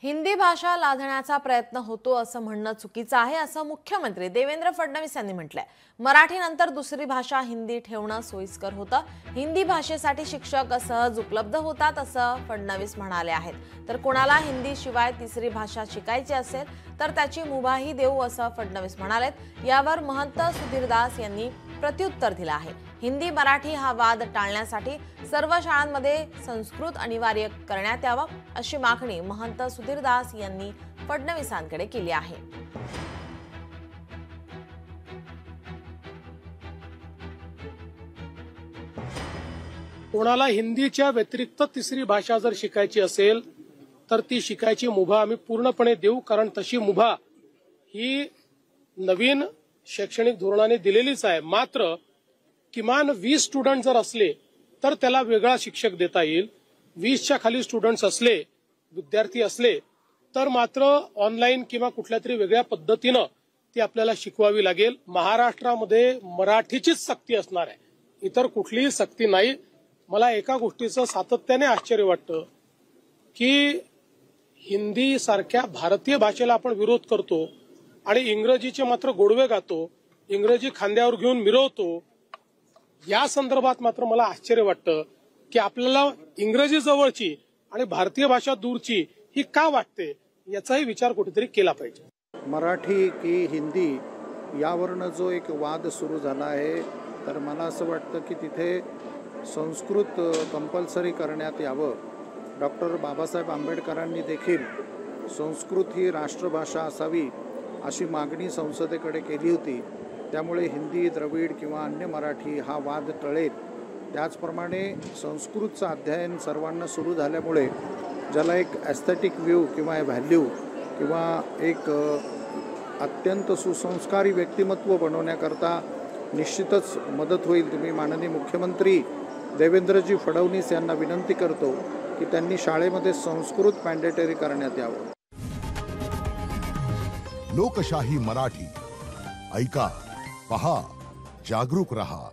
हिंदी भाषा लादण्याचा प्रयत्न होतो असं म्हणणं चुकीचं आहे असं मुख्यमंत्री देवेंद्र फडणवीस यांनी म्हटलंय। मराठीनंतर दुसरी भाषा हिंदी ठेवणं सोयीस्कर होतं। हिंदी भाषेसाठी शिक्षक सहज उपलब्ध होतात असं फडणवीस म्हणाले आहेत। तर कोणाला हिंदी शिवाय तिसरी भाषा शिकायची असेल तर त्याची मुभाही देऊ असं फडणवीस म्हणालेत। यावर महंत सुधीरदास यांनी प्रत्युत्तर दिलं आहे। हिंदी मराठी हा वाद टाळण्यासाठी सर्व शाळांमध्ये संस्कृत अनिवार्य करण्यात यावं अशी मागणी महंत सुधीरदास यांनी फडणवीसांकडे केली आहे। कोणाला हिंदीच्या व्यतिरिक्त तिसरी भाषा जर शिकायची असेल तर ती शिकायची मुभा आम्ही पूर्णपणे देऊ, कारण तशी मुभा ही नवीन शैक्षणिक धोरणाने दिलेलीच आहे। मात्र किमान 20 स्टुडंट जर असले तर त्याला वेगळा शिक्षक देता येईल। 20च्या खाली स्टुडंट्स असले, विद्यार्थी असले तर मात्र ऑनलाईन किंवा कुठल्या तरी वेगळ्या पद्धतीनं ती आपल्याला शिकवावी लागेल। महाराष्ट्रामध्ये मराठीचीच सक्ती असणार आहे, इतर कुठलीही सक्ती नाही। मला एका गोष्टीचं सातत्याने आश्चर्य वाटतं की हिंदी सारख्या भारतीय भाषेला आपण विरोध करतो आणि इंग्रजीचे मात्र गोडवे गातो, इंग्रजी खांद्यावर घेऊन मिरवतो। या संदर्भात मात्र मला आश्चर्य वाटतं की आपल्याला इंग्रजी जवळची आणि भारतीय भाषा दूरची ही का वाटते, याचाही विचार कुठेतरी केला पाहिजे। मराठी की हिंदी यावरनं जो एक वाद सुरू झाला आहे, तर मला असं वाटतं की तिथे संस्कृत कंपल्सरी करण्यात यावं। डॉक्टर बाबासाहेब आंबेडकरांनी देखील संस्कृत ही राष्ट्रभाषा असावी अशी मागणी संसदेकडे केली होती। त्यामुळे हिंदी, द्रविड किंवा अन्य मराठी हा वाद टळेल। त्याचप्रमाणे संस्कृतचं अध्ययन सर्वांना सुरू झाल्यामुळे ज्याला एक ॲस्थेटिक व्ह्यू किंवा व्हॅल्यू किंवा एक अत्यंत सुसंस्कारी व्यक्तिमत्व बनवण्याकरता निश्चितच मदत होईल। तुम्ही माननीय मुख्यमंत्री देवेंद्रजी फडणवीस यांना विनंती करतो की त्यांनी शाळेमध्ये संस्कृत मॅन्डेटरी करण्यात यावं। लोकशाही मराठी ऐका, पहा, जागरूक रहा।